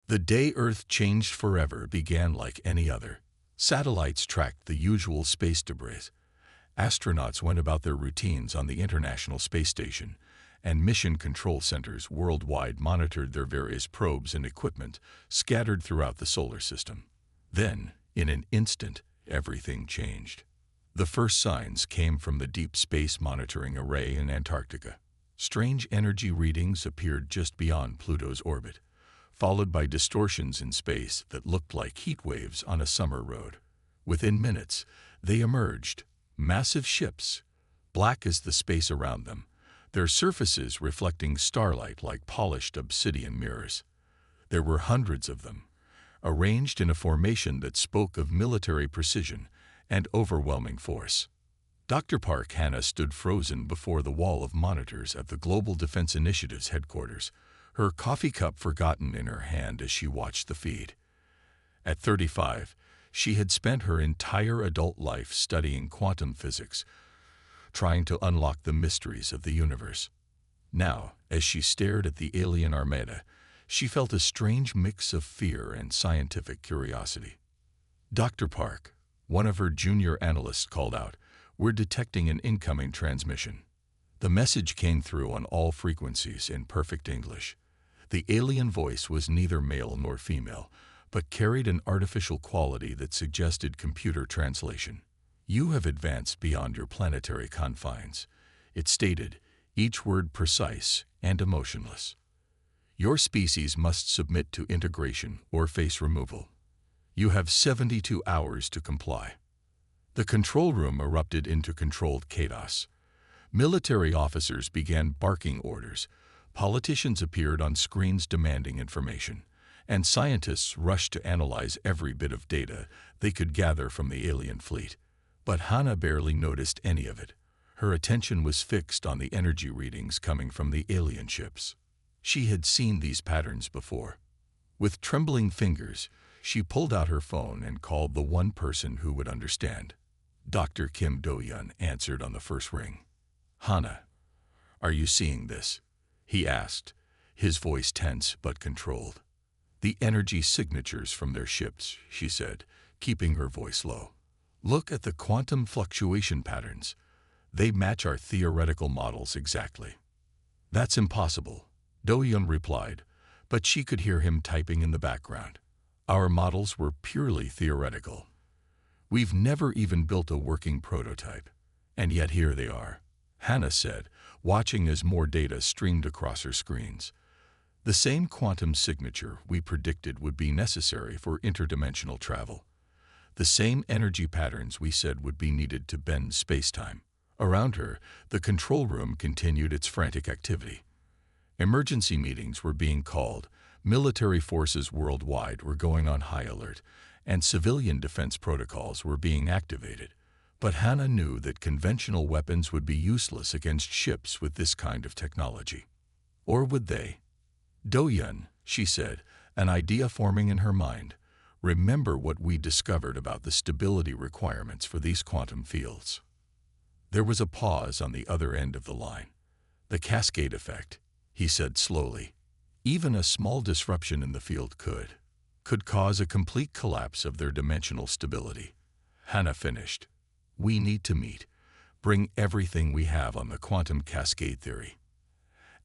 The day Earth changed forever began like any other. Satellites tracked the usual space debris. Astronauts went about their routines on the International Space Station, and mission control centers worldwide monitored their various probes and equipment scattered throughout the solar system. Then, in an instant, everything changed. The first signs came from the Deep Space Monitoring Array in Antarctica. Strange energy readings appeared just beyond Pluto's orbit, followed by distortions in space that looked like heat waves on a summer road. Within minutes, they emerged, massive ships, black as the space around them, their surfaces reflecting starlight like polished obsidian mirrors. There were hundreds of them, arranged in a formation that spoke of military precision and overwhelming force. Dr. Park Hanna stood frozen before the wall of monitors at the Global Defense Initiative's headquarters, her coffee cup forgotten in her hand as she watched the feed. At 35, she had spent her entire adult life studying quantum physics, trying to unlock the mysteries of the universe. Now, as she stared at the alien Armada, she felt a strange mix of fear and scientific curiosity. "Dr. Park," one of her junior analysts called out, "we're detecting an incoming transmission." The message came through on all frequencies in perfect English. The alien voice was neither male nor female, but carried an artificial quality that suggested computer translation. "You have advanced beyond your planetary confines," it stated, each word precise and emotionless. "Your species must submit to integration or face removal. You have 72 hours to comply." The control room erupted into controlled chaos. Military officers began barking orders, politicians appeared on screens demanding information, and scientists rushed to analyze every bit of data they could gather from the alien fleet. But Hannah barely noticed any of it. Her attention was fixed on the energy readings coming from the alien ships. She had seen these patterns before. With trembling fingers, she pulled out her phone and called the one person who would understand. Dr. Kim Do-yeon answered on the first ring. "Hannah, are you seeing this?" he asked, his voice tense but controlled. "The energy signatures from their ships," she said, keeping her voice low. "Look at the quantum fluctuation patterns. They match our theoretical models exactly." "That's impossible," Do-yeon replied, but she could hear him typing in the background. "Our models were purely theoretical. We've never even built a working prototype. And yet here they are," Hannah said, watching as more data streamed across her screens. "The same quantum signature we predicted would be necessary for interdimensional travel. The same energy patterns we said would be needed to bend space-time." Around her, the control room continued its frantic activity. Emergency meetings were being called, military forces worldwide were going on high alert, and civilian defense protocols were being activated. But Hannah knew that conventional weapons would be useless against ships with this kind of technology. Or would they? "Do-yeon," she said, an idea forming in her mind, "remember what we discovered about the stability requirements for these quantum fields." There was a pause on the other end of the line. "The cascade effect," he said slowly. "Even a small disruption in the field could cause a complete collapse of their dimensional stability." Hannah finished. "We need to meet. Bring everything we have on the quantum cascade theory."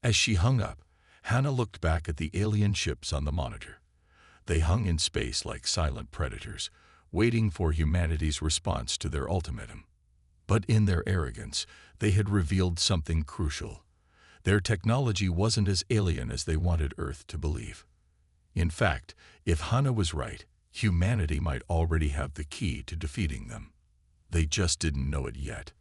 As she hung up, Hannah looked back at the alien ships on the monitor. They hung in space like silent predators, waiting for humanity's response to their ultimatum. But in their arrogance, they had revealed something crucial. Their technology wasn't as alien as they wanted Earth to believe. In fact, if Hannah was right, humanity might already have the key to defeating them. They just didn't know it yet.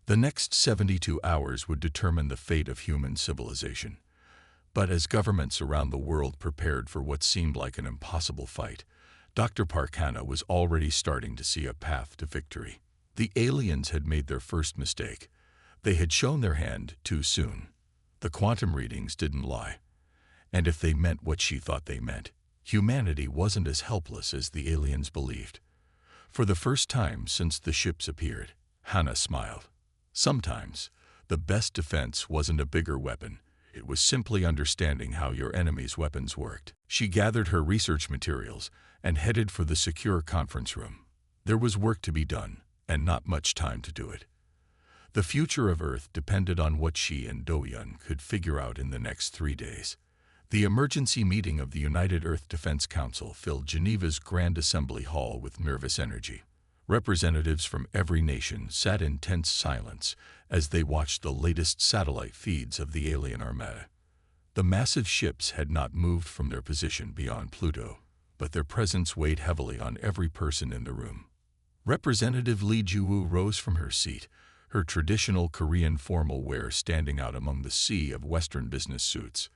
The next 72 hours would determine the fate of human civilization. But as governments around the world prepared for what seemed like an impossible fight, Dr. Park Hanna was already starting to see a path to victory. The aliens had made their first mistake. They had shown their hand too soon. The quantum readings didn't lie. And if they meant what she thought they meant, humanity wasn't as helpless as the aliens believed. For the first time since the ships appeared, Hannah smiled. Sometimes, the best defense wasn't a bigger weapon, It was simply understanding how your enemy's weapons worked. She gathered her research materials and headed for the secure conference room. There was work to be done, and not much time to do it. The future of Earth depended on what she and Do-Yun could figure out in the next 3 days. The emergency meeting of the United Earth Defense Council filled Geneva's Grand Assembly Hall with nervous energy. Representatives from every nation sat in tense silence as they watched the latest satellite feeds of the alien Armada. The massive ships had not moved from their position beyond Pluto, but their presence weighed heavily on every person in the room. Representative Lee Ju-woo rose from her seat, her traditional Korean formal wear standing out among the sea of Western business suits.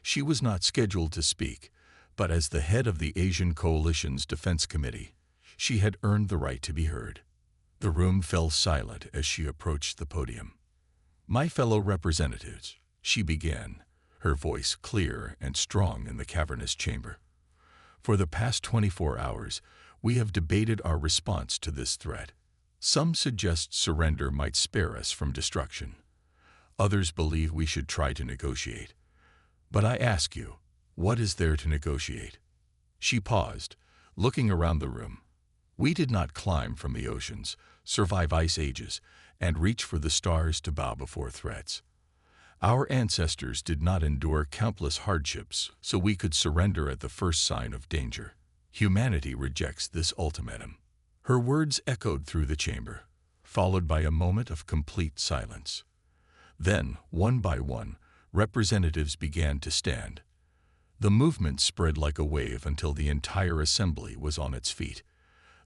She was not scheduled to speak, but as the head of the Asian Coalition's Defense Committee, she had earned the right to be heard. The room fell silent as she approached the podium. "My fellow representatives," she began, her voice clear and strong in the cavernous chamber. "For the past 24 hours, we have debated our response to this threat. Some suggest surrender might spare us from destruction. Others believe we should try to negotiate. But I ask you, what is there to negotiate?" She paused, looking around the room. "We did not climb from the oceans, survive ice ages, and reach for the stars to bow before threats. Our ancestors did not endure countless hardships so we could surrender at the first sign of danger. Humanity rejects this ultimatum." Her words echoed through the chamber, followed by a moment of complete silence. Then, one by one, representatives began to stand. The movement spread like a wave until the entire assembly was on its feet.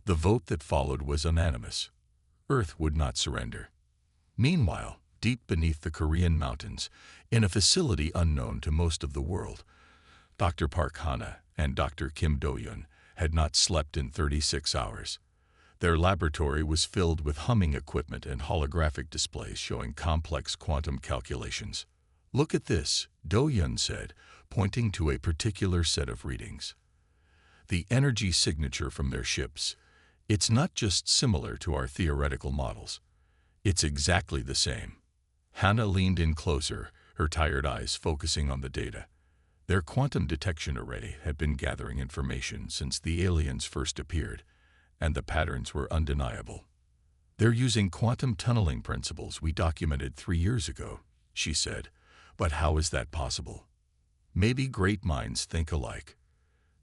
The vote that followed was unanimous. Earth would not surrender. Meanwhile, deep beneath the Korean mountains, in a facility unknown to most of the world, Dr. Park Hana and Dr. Kim Do-Yun had not slept in 36 hours. Their laboratory was filled with humming equipment and holographic displays showing complex quantum calculations. "Look at this," Do-Yun said, pointing to a particular set of readings. "The energy signature from their ships. It's not just similar to our theoretical models. It's exactly the same." Hannah leaned in closer, her tired eyes focusing on the data. Their quantum detection array had been gathering information since the aliens first appeared, and the patterns were undeniable. "They're using quantum tunneling principles we documented 3 years ago," she said. "But how is that possible?" "Maybe great minds think alike,"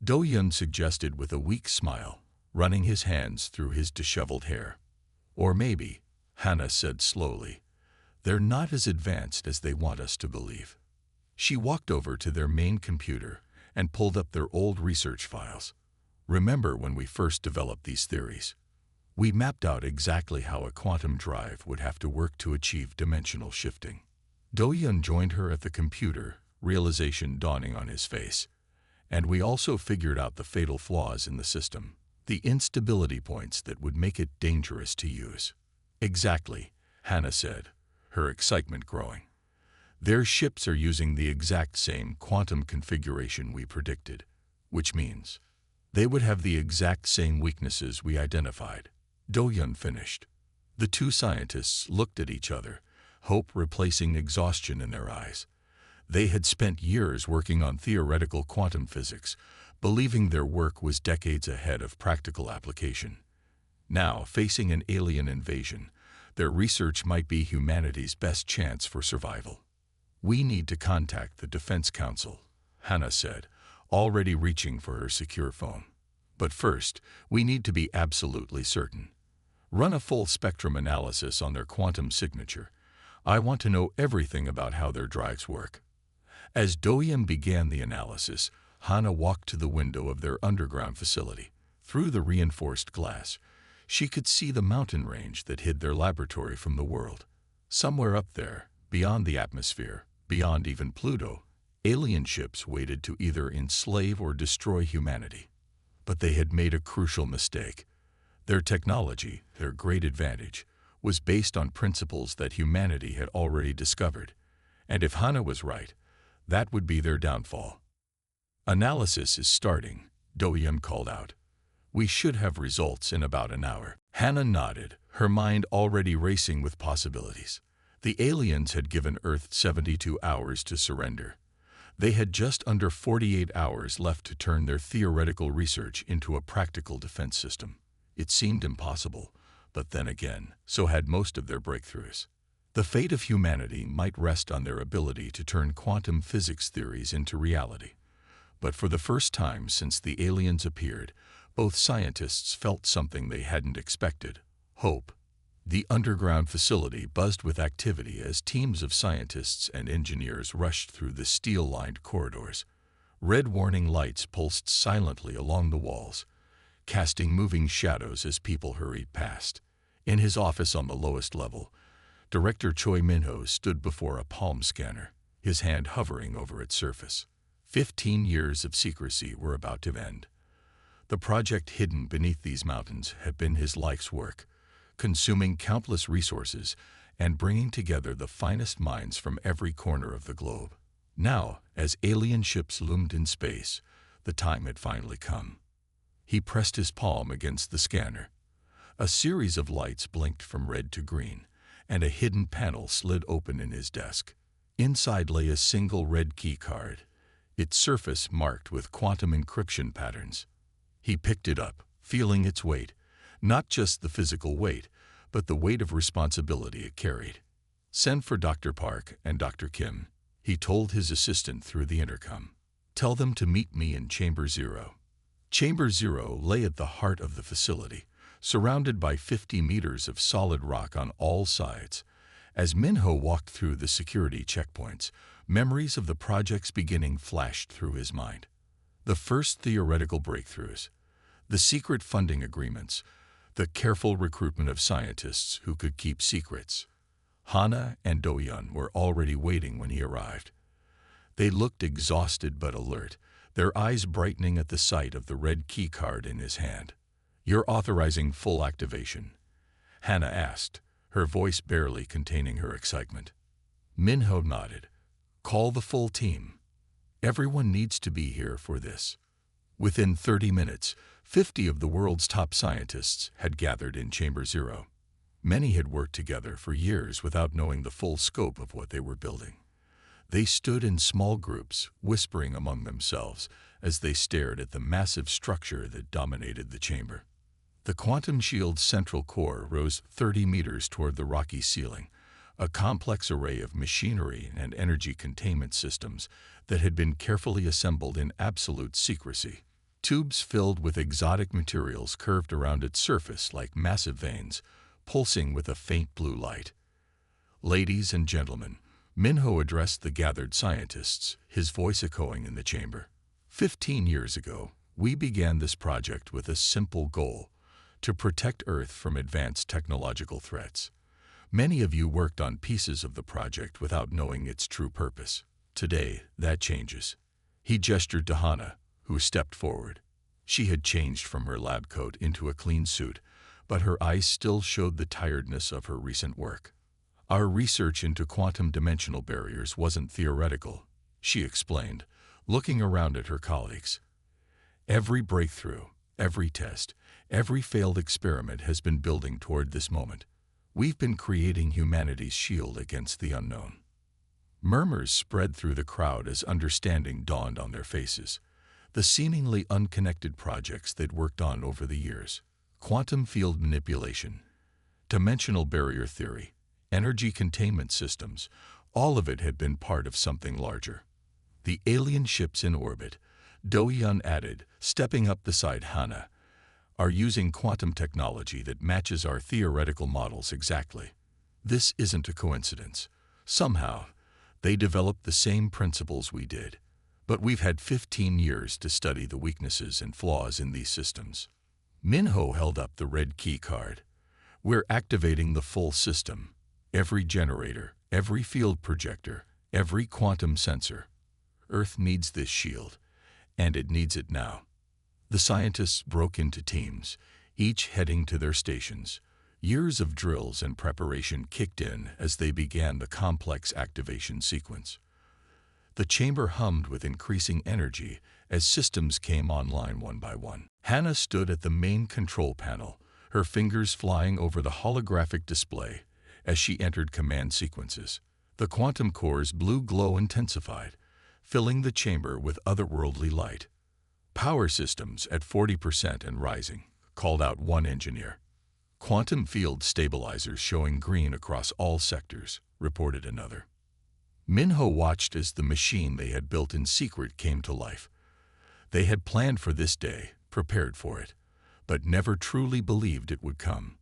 Do-Yun suggested with a weak smile, running his hands through his disheveled hair. "Or maybe," Hannah said slowly, "they're not as advanced as they want us to believe." She walked over to their main computer and pulled up their old research files. "Remember when we first developed these theories? We mapped out exactly how a quantum drive would have to work to achieve dimensional shifting." Do-Yun joined her at the computer, realization dawning on his face. "And we also figured out the fatal flaws in the system, the instability points that would make it dangerous to use." "Exactly," Hannah said, her excitement growing. "Their ships are using the exact same quantum configuration we predicted, which means they would have the exact same weaknesses we identified." Do-Yun finished. The two scientists looked at each other, hope replacing exhaustion in their eyes. They had spent years working on theoretical quantum physics, believing their work was decades ahead of practical application. Now, facing an alien invasion, their research might be humanity's best chance for survival. "We need to contact the Defense Council," Hannah said, already reaching for her secure phone. "But first, we need to be absolutely certain. Run a full spectrum analysis on their quantum signature. I want to know everything about how their drives work." As Do-Yun began the analysis, Hannah walked to the window of their underground facility. Through the reinforced glass, she could see the mountain range that hid their laboratory from the world. Somewhere up there, beyond the atmosphere, beyond even Pluto, alien ships waited to either enslave or destroy humanity. But they had made a crucial mistake. Their technology, their great advantage, was based on principles that humanity had already discovered. And if Hannah was right, that would be their downfall. "Analysis is starting," Do-Yun called out. "We should have results in about an hour." Hannah nodded, her mind already racing with possibilities. The aliens had given Earth 72 hours to surrender. They had just under 48 hours left to turn their theoretical research into a practical defense system. It seemed impossible, but then again, so had most of their breakthroughs. The fate of humanity might rest on their ability to turn quantum physics theories into reality. But for the first time since the aliens appeared, both scientists felt something they hadn't expected: hope. The underground facility buzzed with activity as teams of scientists and engineers rushed through the steel-lined corridors. Red warning lights pulsed silently along the walls, casting moving shadows as people hurried past. In his office on the lowest level, Director Choi Min-ho stood before a palm scanner, his hand hovering over its surface. 15 years of secrecy were about to end. The project hidden beneath these mountains had been his life's work, consuming countless resources and bringing together the finest minds from every corner of the globe. Now, as alien ships loomed in space, the time had finally come. He pressed his palm against the scanner. A series of lights blinked from red to green, and a hidden panel slid open in his desk. Inside lay a single red key card, its surface marked with quantum encryption patterns. He picked it up, feeling its weight, not just the physical weight, but the weight of responsibility it carried. "Send for Dr. Park and Dr. Kim," he told his assistant through the intercom. "Tell them to meet me in Chamber 0. Chamber 0 lay at the heart of the facility, surrounded by 50 meters of solid rock on all sides. As Min-ho walked through the security checkpoints, memories of the project's beginning flashed through his mind. The first theoretical breakthroughs, the secret funding agreements, the careful recruitment of scientists who could keep secrets. Hana and Do-yeon were already waiting when he arrived. They looked exhausted but alert, their eyes brightening at the sight of the red key card in his hand. "You're authorizing full activation?" Hana asked, her voice barely containing her excitement. Min-ho nodded. "Call the full team. Everyone needs to be here for this." Within 30 minutes, 50 of the world's top scientists had gathered in Chamber 0. Many had worked together for years without knowing the full scope of what they were building. They stood in small groups, whispering among themselves as they stared at the massive structure that dominated the chamber. The quantum shield's central core rose 30 meters toward the rocky ceiling, a complex array of machinery and energy containment systems that had been carefully assembled in absolute secrecy. Tubes filled with exotic materials curved around its surface like massive veins, pulsing with a faint blue light. "Ladies and gentlemen," Min-ho addressed the gathered scientists, his voice echoing in the chamber. 15 years ago, we began this project with a simple goal: to protect Earth from advanced technological threats. Many of you worked on pieces of the project without knowing its true purpose. Today, that changes. He gestured to Hana, who stepped forward. She had changed from her lab coat into a clean suit, but her eyes still showed the tiredness of her recent work. "Our research into quantum dimensional barriers wasn't theoretical," she explained, looking around at her colleagues. "Every breakthrough, every test, every failed experiment has been building toward this moment. We've been creating humanity's shield against the unknown." Murmurs spread through the crowd as understanding dawned on their faces. The seemingly unconnected projects they'd worked on over the years, quantum field manipulation, dimensional barrier theory, energy containment systems, all of it had been part of something larger. "The alien ships in orbit," Do-yeon added, stepping up beside Hana, "are using quantum technology that matches our theoretical models exactly. This isn't a coincidence. Somehow, they developed the same principles we did, but we've had 15 years to study the weaknesses and flaws in these systems." Min-ho held up the red key card. "We're activating the full system. Every generator, every field projector, every quantum sensor. Earth needs this shield, and it needs it now." The scientists broke into teams, each heading to their stations. Years of drills and preparation kicked in as they began the complex activation sequence. The chamber hummed with increasing energy as systems came online one by one. Hana stood at the main control panel, her fingers flying over the holographic display as she entered command sequences. The quantum core's blue glow intensified, filling the chamber with otherworldly light. "Power systems at 40% and rising," called out one engineer. "Quantum field stabilizers showing green across all sectors," reported another. Minho watched as the machine they had built in secret came to life. They had planned for this day, prepared for it, but never truly believed it would come.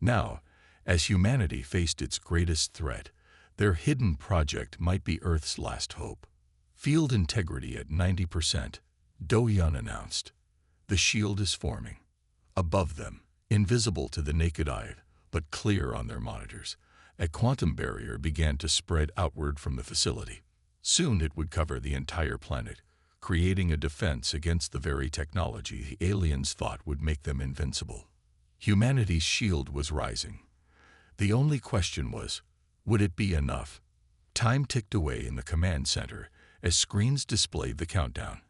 Now, as humanity faced its greatest threat, their hidden project might be Earth's last hope. "Field integrity at 90%, Do-Yun announced. "The shield is forming." Above them, invisible to the naked eye, but clear on their monitors, a quantum barrier began to spread outward from the facility. Soon it would cover the entire planet, creating a defense against the very technology the aliens thought would make them invincible. Humanity's shield was rising. The only question was, would it be enough? Time ticked away in the command center as screens displayed the countdown.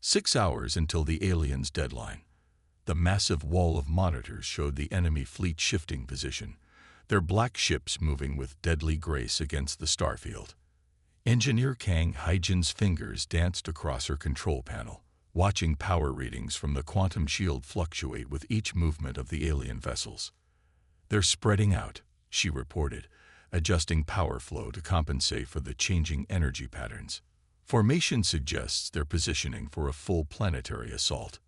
6 hours until the aliens' deadline. The massive wall of monitors showed the enemy fleet shifting position, their black ships moving with deadly grace against the starfield. Engineer Kang Haijin's fingers danced across her control panel, watching power readings from the quantum shield fluctuate with each movement of the alien vessels. "They're spreading out," she reported, adjusting power flow to compensate for the changing energy patterns. "Formation suggests they're positioning for a full planetary assault."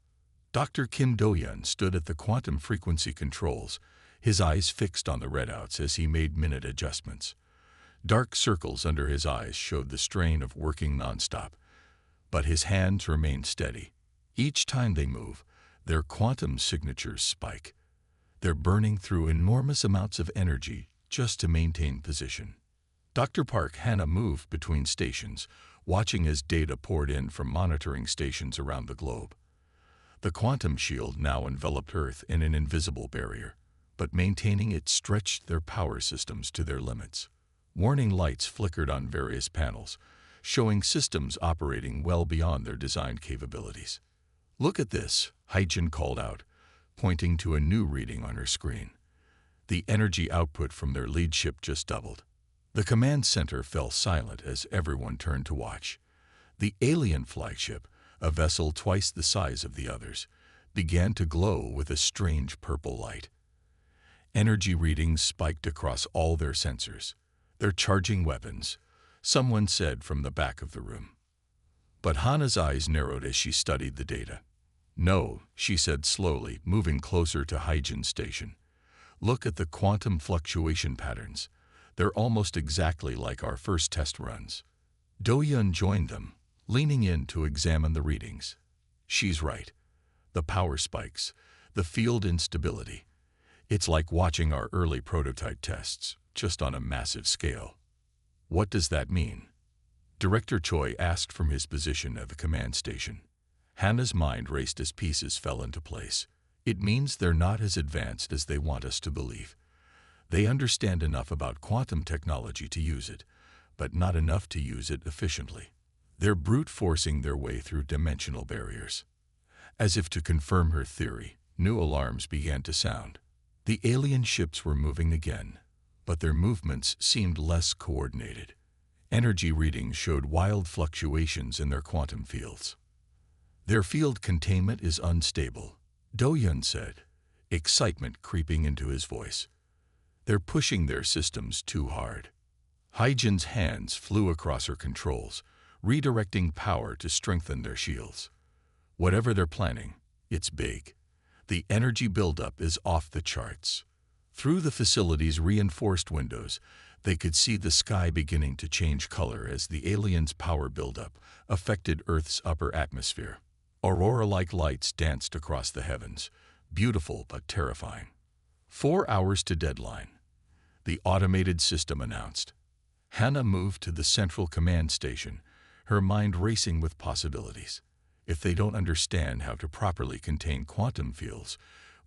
Dr. Kim Do-Yun stood at the quantum frequency controls, his eyes fixed on the readouts as he made minute adjustments. Dark circles under his eyes showed the strain of working nonstop, but his hands remained steady. Each time they move, their quantum signatures spike. They're burning through enormous amounts of energy just to maintain position. Dr. Park Hannah moved between stations, watching as data poured in from monitoring stations around the globe. The quantum shield now enveloped Earth in an invisible barrier, but maintaining it stretched their power systems to their limits. Warning lights flickered on various panels, showing systems operating well beyond their design capabilities. "Look at this," Haijin called out, pointing to a new reading on her screen. The energy output from their lead ship just doubled. The command center fell silent as everyone turned to watch. The alien flagship, a vessel twice the size of the others, began to glow with a strange purple light. Energy readings spiked across all their sensors. "They're charging weapons," someone said from the back of the room. But Hannah's eyes narrowed as she studied the data. "No," she said slowly, moving closer to Haijin's station. "Look at the quantum fluctuation patterns. They're almost exactly like our first test runs." Do-Yun joined them, leaning in to examine the readings. "She's right. The power spikes, the field instability. It's like watching our early prototype tests, just on a massive scale." "What does that mean?" Director Choi asked from his position at the command station. Hannah's mind raced as pieces fell into place. "It means they're not as advanced as they want us to believe. They understand enough about quantum technology to use it, but not enough to use it efficiently. They're brute forcing their way through dimensional barriers." As if to confirm her theory, new alarms began to sound. The alien ships were moving again, but their movements seemed less coordinated. Energy readings showed wild fluctuations in their quantum fields. "Their field containment is unstable," Do-Yun said, excitement creeping into his voice. "They're pushing their systems too hard." Haijin's hands flew across her controls, redirecting power to strengthen their shields. "Whatever they're planning, it's big. The energy buildup is off the charts." Through the facility's reinforced windows, they could see the sky beginning to change color as the aliens' power buildup affected Earth's upper atmosphere. Aurora-like lights danced across the heavens, beautiful but terrifying. 4 hours to deadline," the automated system announced. Hannah moved to the central command station, her mind racing with possibilities. "If they don't understand how to properly contain quantum fields,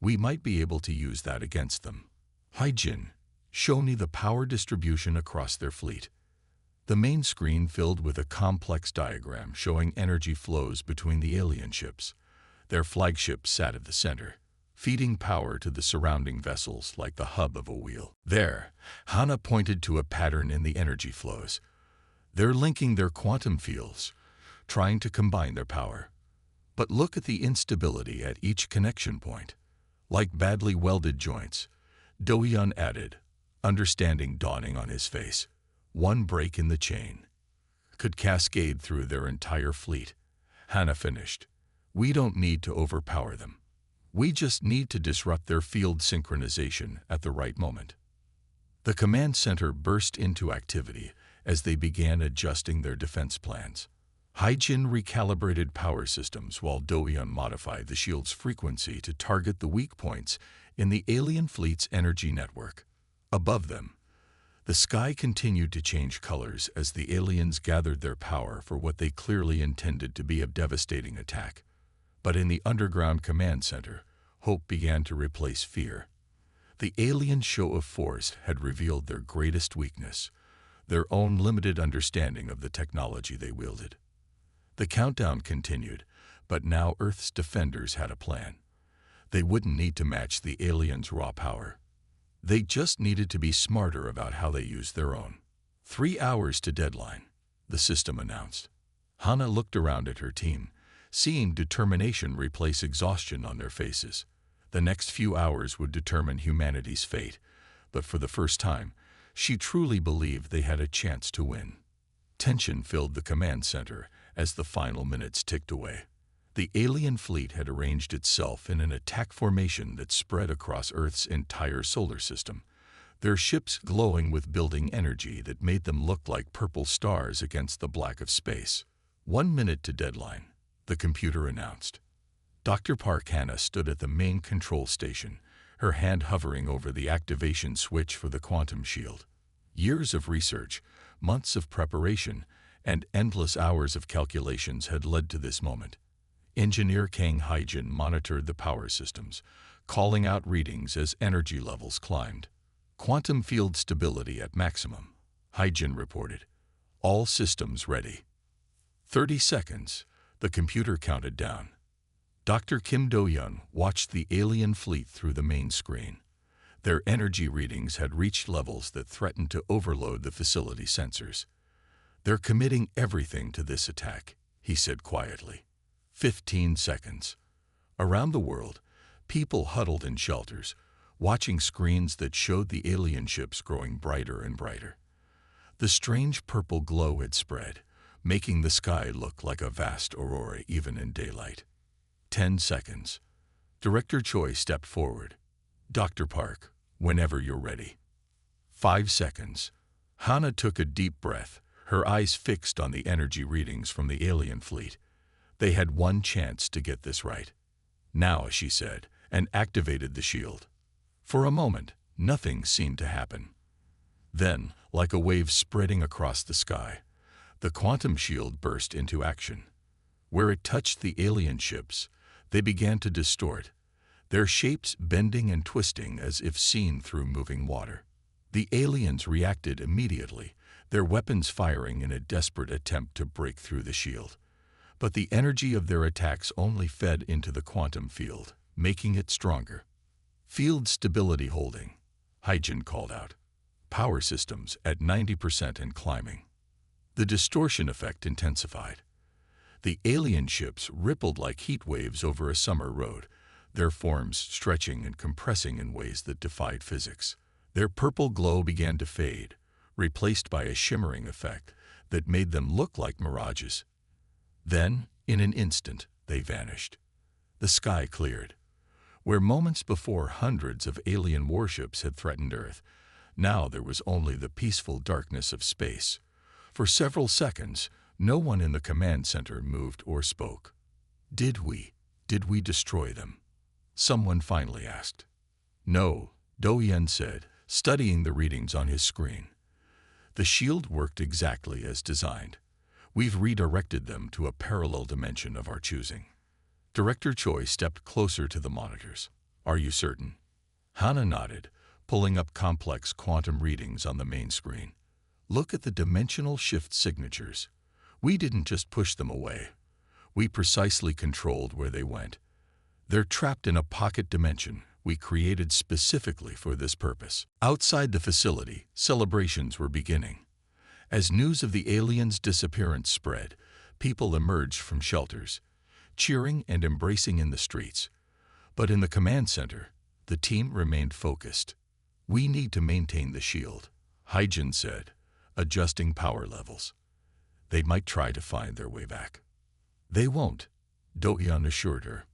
we might be able to use that against them." "Haijin, show me the power distribution across their fleet." The main screen filled with a complex diagram showing energy flows between the alien ships. Their flagship sat at the center, feeding power to the surrounding vessels like the hub of a wheel. There, Hannah pointed to a pattern in the energy flows. They're linking their quantum fields, trying to combine their power. But look at the instability at each connection point. Like badly welded joints, Do-yeon added, understanding dawning on his face. One break in the chain could cascade through their entire fleet. Hannah finished. We don't need to overpower them. We just need to disrupt their field synchronization at the right moment. The command center burst into activity as they began adjusting their defense plans. Haijin recalibrated power systems while Do-yeon modified the shield's frequency to target the weak points in the alien fleet's energy network. Above them, the sky continued to change colors as the aliens gathered their power for what they clearly intended to be a devastating attack. But in the underground command center, hope began to replace fear. The alien show of force had revealed their greatest weakness, their own limited understanding of the technology they wielded. The countdown continued, but now Earth's defenders had a plan. They wouldn't need to match the aliens' raw power. They just needed to be smarter about how they used their own. 3 hours to deadline, the system announced. Hannah looked around at her team, seeing determination replace exhaustion on their faces. The next few hours would determine humanity's fate, but for the first time, she truly believed they had a chance to win. Tension filled the command center as the final minutes ticked away. The alien fleet had arranged itself in an attack formation that spread across Earth's entire solar system, their ships glowing with building energy that made them look like purple stars against the black of space. 1 minute to deadline, the computer announced. Dr. Park Hannah stood at the main control station, her hand hovering over the activation switch for the quantum shield. Years of research, months of preparation, and endless hours of calculations had led to this moment. Engineer Kang Haijin monitored the power systems, calling out readings as energy levels climbed. Quantum field stability at maximum, Haijin reported. All systems ready. 30 seconds, the computer counted down. Dr. Kim Do-yeon watched the alien fleet through the main screen. Their energy readings had reached levels that threatened to overload the facility sensors. They're committing everything to this attack, he said quietly. 15 seconds. Around the world, people huddled in shelters, watching screens that showed the alien ships growing brighter and brighter. The strange purple glow had spread, making the sky look like a vast aurora even in daylight. 10 seconds. Director Choi stepped forward. Dr. Park, whenever you're ready. 5 seconds. Hannah took a deep breath, her eyes fixed on the energy readings from the alien fleet. They had one chance to get this right. Now, she said, and activated the shield. For a moment, nothing seemed to happen. Then, like a wave spreading across the sky, the quantum shield burst into action. Where it touched the alien ships, they began to distort, their shapes bending and twisting as if seen through moving water. The aliens reacted immediately, their weapons firing in a desperate attempt to break through the shield. But the energy of their attacks only fed into the quantum field, making it stronger. Field stability holding, Haijin called out. Power systems at 90% and climbing. The distortion effect intensified. The alien ships rippled like heat waves over a summer road, their forms stretching and compressing in ways that defied physics. Their purple glow began to fade, replaced by a shimmering effect that made them look like mirages. Then, in an instant, they vanished. The sky cleared. Where moments before hundreds of alien warships had threatened Earth, now there was only the peaceful darkness of space. For several seconds, no one in the command center moved or spoke. Did we destroy them? Someone finally asked. No, Do-yeon said, studying the readings on his screen. The shield worked exactly as designed. We've redirected them to a parallel dimension of our choosing. Director Choi stepped closer to the monitors. Are you certain? Hannah nodded, pulling up complex quantum readings on the main screen. Look at the dimensional shift signatures. We didn't just push them away. We precisely controlled where they went. They're trapped in a pocket dimension we created specifically for this purpose. Outside the facility, celebrations were beginning. As news of the aliens' disappearance spread, people emerged from shelters, cheering and embracing in the streets. But in the command center, the team remained focused. "We need to maintain the shield," Hyjin said, adjusting power levels. "They might try to find their way back." "They won't," Do-hyun assured her.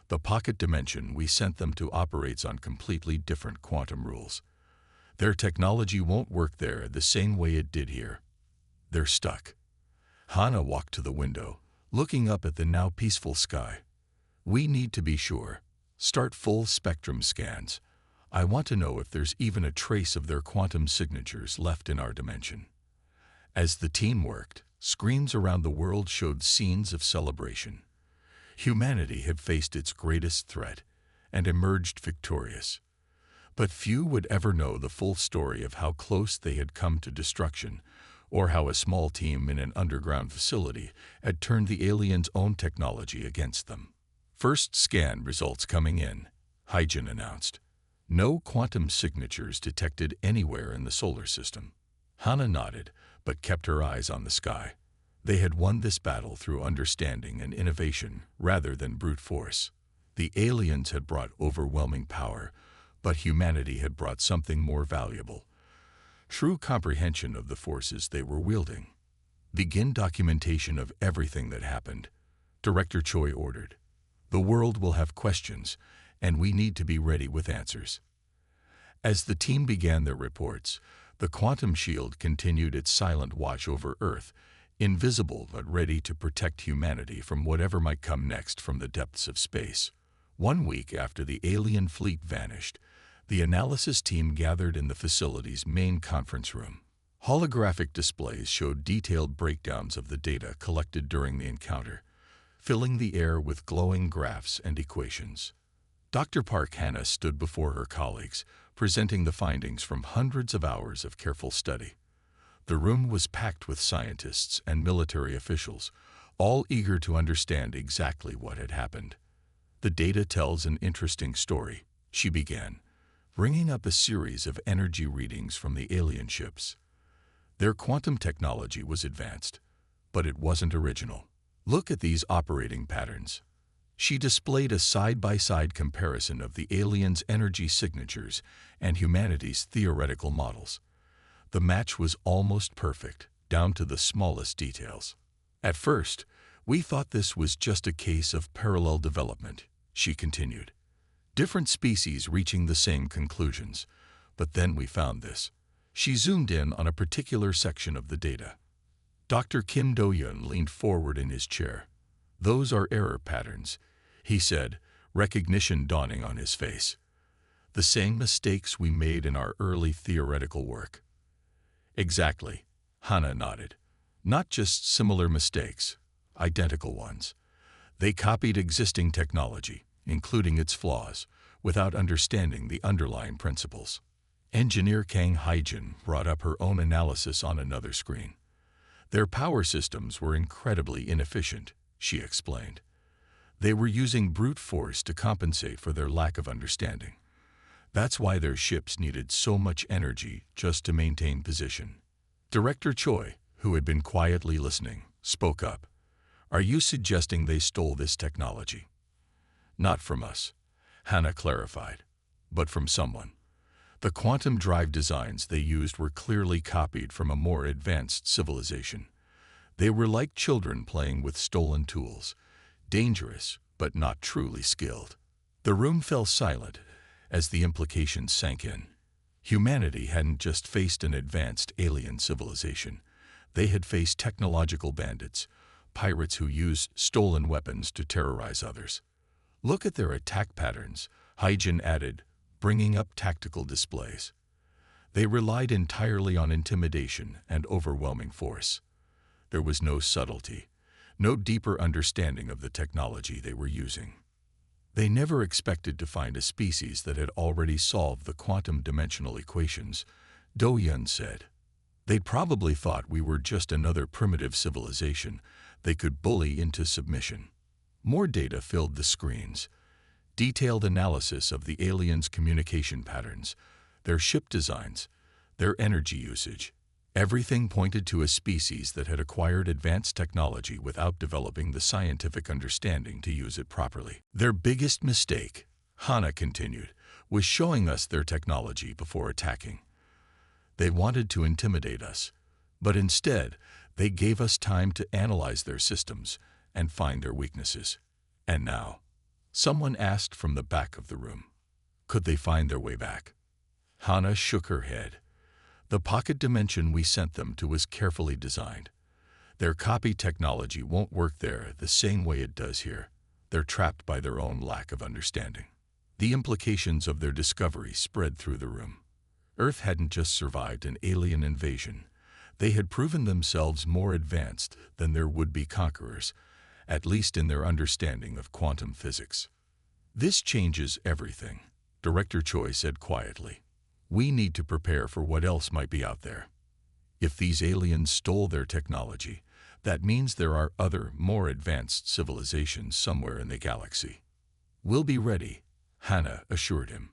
"The pocket dimension we sent them to operates on completely different quantum rules. Their technology won't work there the same way it did here. They're stuck." Hana walked to the window, looking up at the now peaceful sky. "We need to be sure. Start full spectrum scans. I want to know if there's even a trace of their quantum signatures left in our dimension." As the team worked, screens around the world showed scenes of celebration. Humanity had faced its greatest threat and emerged victorious. But few would ever know the full story of how close they had come to destruction, or how a small team in an underground facility had turned the aliens' own technology against them. "First scan results coming in," Hyjin announced. "No quantum signatures detected anywhere in the solar system." Hana nodded, but kept her eyes on the sky. They had won this battle through understanding and innovation rather than brute force. The aliens had brought overwhelming power, but humanity had brought something more valuable: true comprehension of the forces they were wielding. "Begin documentation of everything that happened," Director Choi ordered. "The world will have questions, and we need to be ready with answers." As the team began their reports, the quantum shield continued its silent watch over Earth, invisible but ready to protect humanity from whatever might come next from the depths of space. 1 week after the alien fleet vanished, the analysis team gathered in the facility's main conference room. Holographic displays showed detailed breakdowns of the data collected during the encounter, filling the air with glowing graphs and equations. Dr. Park Hannah stood before her colleagues, presenting the findings from hundreds of hours of careful study. The room was packed with scientists and military officials, all eager to understand exactly what had happened. "The data tells an interesting story," she began, bringing up a series of energy readings from the alien ships. Their quantum technology was advanced, but it wasn't original. "Look at these operating patterns." She displayed a side-by-side comparison of the aliens' energy signatures and humanity's theoretical models. The match was almost perfect, down to the smallest details. "At first, we thought this was just a case of parallel development," she continued. "Different species reaching the same conclusions. But then we found this." She zoomed in on a particular section of the data. Dr. Kim Do-hyun leaned forward in his chair. "Those are error patterns," he said, recognition dawning on his face. "The same mistakes we made in our early theoretical work." "Exactly," Hana nodded. "Not just similar mistakes, identical ones. They copied existing technology, including its flaws, without understanding the underlying principles." Engineer Kang Hyjin brought up her own analysis on another screen. "Their power systems were incredibly inefficient," she explained. "They were using brute force to compensate for their lack of understanding. That's why their ships needed so much energy just to maintain position." Director Choi, who had been quietly listening, spoke up. "Are you suggesting they stole this technology?" "Not from us," Hana clarified, "but from someone. The quantum drive designs they used were clearly copied from a more advanced civilization. They were like children playing with stolen tools, dangerous but not truly skilled." The room fell silent as the implications sank in. Humanity hadn't just faced an advanced alien civilization. They had faced technological bandits, pirates who used stolen weapons to terrorize others. "Look at their attack patterns," Hyjin added, bringing up tactical displays. "They relied entirely on intimidation and overwhelming force. There was no subtlety, no deeper understanding of the technology they were using. They never expected to find a species that had already solved the quantum dimensional equations," Do-hyun said. "They probably thought we were just another primitive civilization they could bully into submission." More data filled the screens, Detailed analysis of the aliens' communication patterns, their ship designs, their energy usage. Everything pointed to a species that had acquired advanced technology without developing the scientific understanding to use it properly. Their biggest mistake, Hana continued, was showing us their technology before attacking. They wanted to intimidate us, but instead, they gave us time to analyze their systems and find their weaknesses. And now, someone asked from the back of the room, could they find their way back? Hana shook her head. The pocket dimension we sent them to was carefully designed. Their copy technology won't work there the same way it does here. They're trapped by their own lack of understanding. The implications of their discovery spread through the room. Earth hadn't just survived an alien invasion. They had proven themselves more advanced than their would-be conquerors, at least in their understanding of quantum physics. This changes everything, Director Choi said quietly. We need to prepare for what else might be out there. If these aliens stole their technology, that means there are other, more advanced civilizations somewhere in the galaxy. We'll be ready, Hana assured him.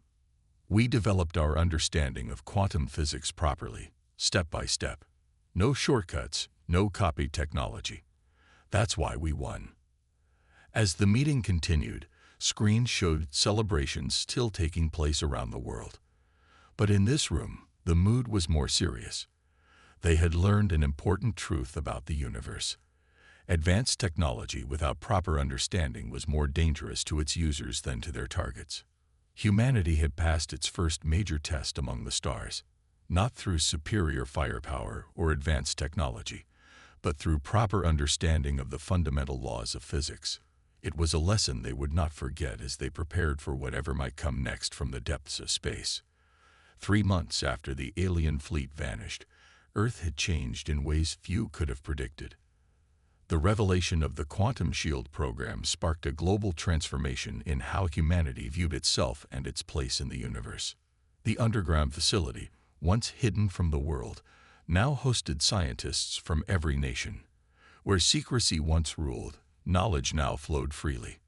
We developed our understanding of quantum physics properly, step by step. No shortcuts, no copied technology. That's why we won. As the meeting continued, screens showed celebrations still taking place around the world. But in this room, the mood was more serious. They had learned an important truth about the universe. Advanced technology without proper understanding was more dangerous to its users than to their targets. Humanity had passed its first major test among the stars, not through superior firepower or advanced technology, but through proper understanding of the fundamental laws of physics. It was a lesson they would not forget as they prepared for whatever might come next from the depths of space. 3 months after the alien fleet vanished, Earth had changed in ways few could have predicted. The revelation of the quantum shield program sparked a global transformation in how humanity viewed itself and its place in the universe. The underground facility, once hidden from the world, now hosted scientists from every nation. Where secrecy once ruled, knowledge now flowed freely.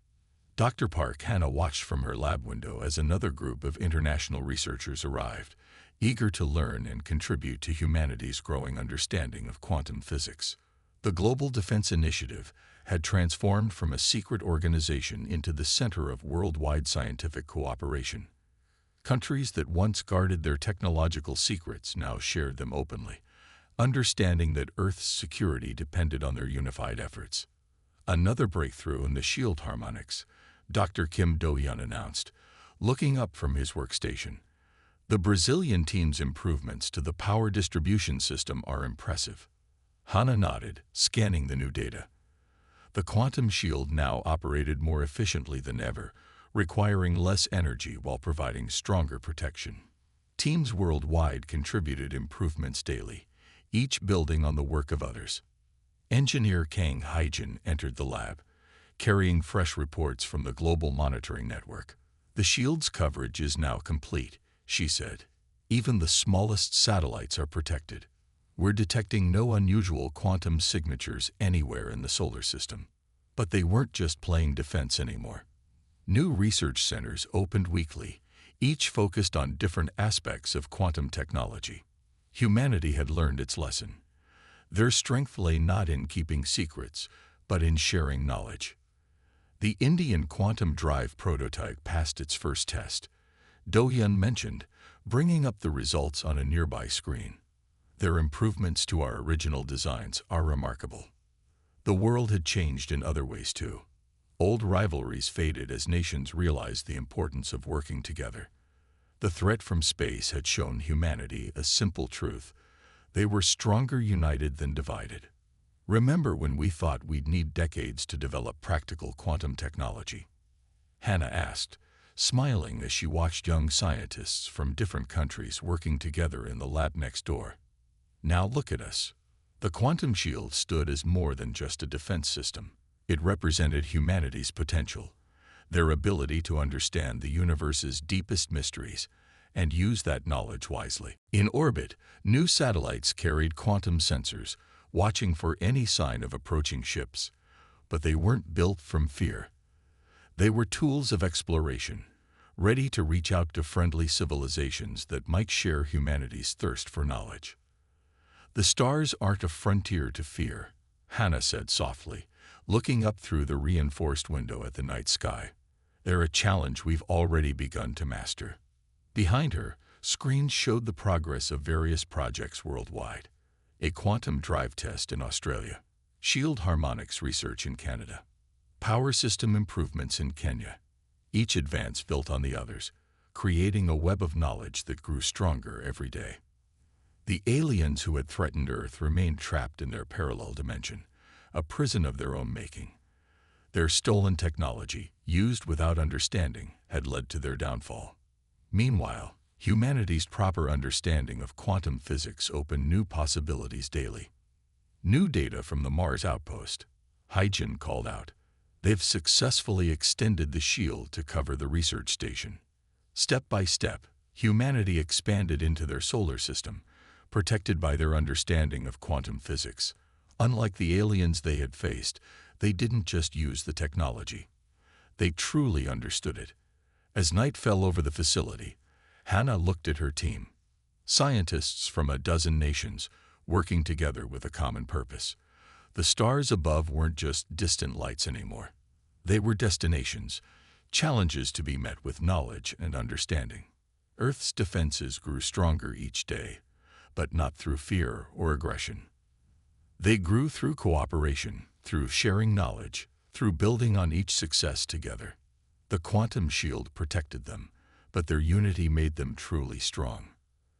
Dr. Park Hannah watched from her lab window as another group of international researchers arrived, eager to learn and contribute to humanity's growing understanding of quantum physics. The Global Defense Initiative had transformed from a secret organization into the center of worldwide scientific cooperation. Countries that once guarded their technological secrets now shared them openly, understanding that Earth's security depended on their unified efforts. Another breakthrough in the shield harmonics, Dr. Kim Do-hyun announced, looking up from his workstation. The Brazilian team's improvements to the power distribution system are impressive. Hana nodded, scanning the new data. The quantum shield now operated more efficiently than ever, requiring less energy while providing stronger protection. Teams worldwide contributed improvements daily, each building on the work of others. Engineer Kang Haijin entered the lab, carrying fresh reports from the global monitoring network. The shield's coverage is now complete, she said. Even the smallest satellites are protected. We're detecting no unusual quantum signatures anywhere in the solar system. But they weren't just playing defense anymore. New research centers opened weekly, each focused on different aspects of quantum technology. Humanity had learned its lesson. Their strength lay not in keeping secrets, but in sharing knowledge. The Indian quantum drive prototype passed its first test. Do-hyun mentioned, bringing up the results on a nearby screen. Their improvements to our original designs are remarkable. The world had changed in other ways too. Old rivalries faded as nations realized the importance of working together. The threat from space had shown humanity a simple truth. They were stronger united than divided. Remember when we thought we'd need decades to develop practical quantum technology? Hannah asked, smiling as she watched young scientists from different countries working together in the lab next door. Now look at us. The quantum shield stood as more than just a defense system. It represented humanity's potential, their ability to understand the universe's deepest mysteries and use that knowledge wisely. In orbit, new satellites carried quantum sensors, watching for any sign of approaching ships. But they weren't built from fear. They were tools of exploration, ready to reach out to friendly civilizations that might share humanity's thirst for knowledge. "The stars aren't a frontier to fear," Hannah said softly, looking up through the reinforced window at the night sky. "They're a challenge we've already begun to master." Behind her, screens showed the progress of various projects worldwide. A quantum drive test in Australia, shield harmonics research in Canada, power system improvements in Kenya. Each advance built on the others, creating a web of knowledge that grew stronger every day. The aliens who had threatened Earth remained trapped in their parallel dimension, a prison of their own making. Their stolen technology, used without understanding, had led to their downfall. Meanwhile, humanity's proper understanding of quantum physics opened new possibilities daily. New data from the Mars outpost, Hygen called out. They've successfully extended the shield to cover the research station. Step by step, humanity expanded into their solar system, protected by their understanding of quantum physics. Unlike the aliens they had faced, they didn't just use the technology. They truly understood it. As night fell over the facility, Hannah looked at her team. Scientists from a dozen nations, working together with a common purpose. The stars above weren't just distant lights anymore. They were destinations, challenges to be met with knowledge and understanding. Earth's defenses grew stronger each day, but not through fear or aggression. They grew through cooperation, through sharing knowledge, through building on each success together. The quantum shield protected them, but their unity made them truly strong.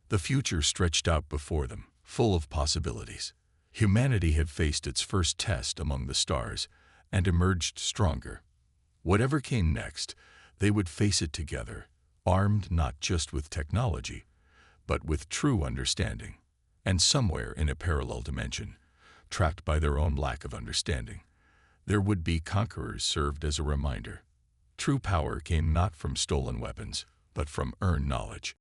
The future stretched out before them, full of possibilities. Humanity had faced its first test among the stars and emerged stronger. Whatever came next, they would face it together, armed not just with technology, but with true understanding. And somewhere in a parallel dimension, trapped by their own lack of understanding, their would-be conquerors served as a reminder. True power came not from stolen weapons, but from earned knowledge.